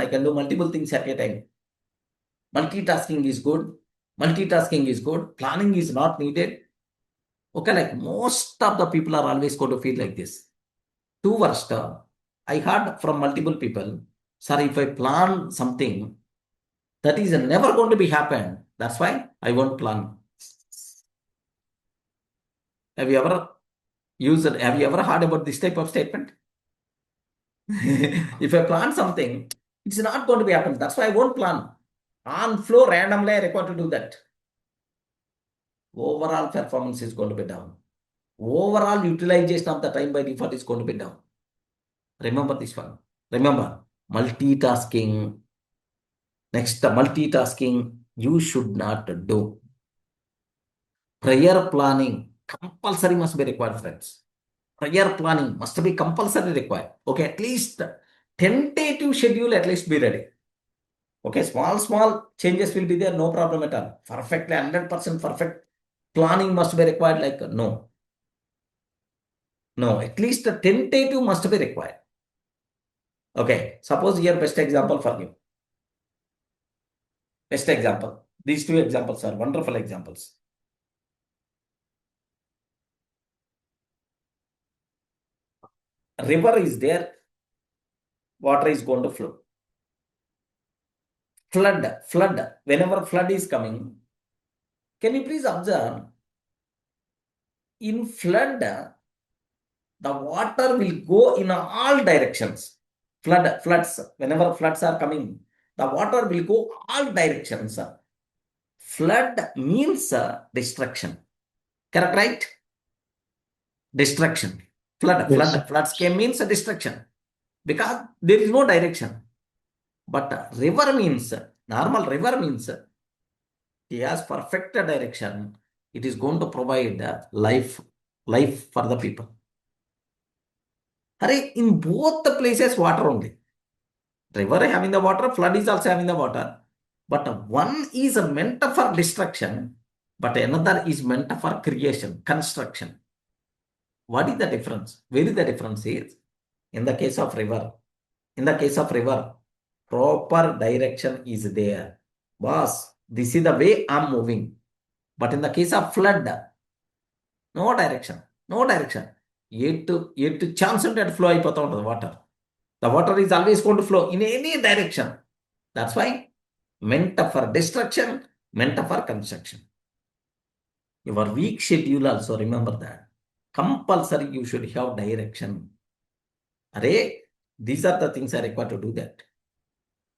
I can do multiple things at a time. Multitasking is good. Multitasking is good. Planning is not needed. Okay, like most of the people are always going to feel like this. Two worst. I heard from multiple people, sir, if I plan something, that is never going to be happen. That's why I won't plan. Have you ever heard about this type of statement? If I plan something, it's not going to be happen. That's why I won't plan. On flow randomly, I require to do that. Overall performance is going to be down. Overall utilization of the time by default is going to be down. Remember this one. Remember, multitasking. Next, the multitasking you should not do. Prior planning compulsory must be required, friends. Prior planning must be compulsory required. Okay, at least tentative schedule at least be ready. Okay, small changes will be there, no problem at all. Perfectly 100% perfect planning must be required. Like no, at least a tentative must be required. Okay, suppose here best example for you. Best example. These two examples are wonderful examples. River is there, water is going to flow. Flood. Whenever flood is coming, can you please observe? In flood, the water will go in all directions. Floods. Whenever floods are coming, the water will go all directions. Flood means destruction. Correct, right? Destruction. Floods came means destruction because there is no direction. But river means, normal river means it has perfect direction. It is going to provide life for the people. In both the places, water only. River having the water, flood is also having the water. But one is meant for destruction, but another is meant for creation, construction. What is the difference? Where is the difference is? In the case of river, proper direction is there. Boss, this is the way I'm moving. But in the case of flood, no direction. ఎటు chance ఉంటే అటు flow అయిపోతూ ఉంటుంది water. The water is always going to flow in any direction. That's why meant for destruction, meant for construction. Your week schedule also, remember that. Compulsory you should have direction. These are the things I require to do that.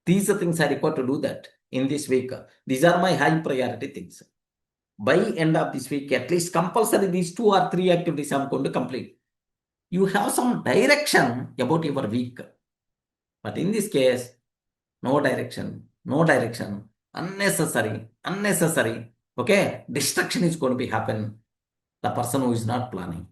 These are things I require to do that in this week. These are my high priority things. By end of this week, at least compulsory these 2 or 3 activities I'm going to complete. You have some direction about your week. But in this case, no direction. Unnecessary. Okay, destruction is going to be happen. The person who is not planning.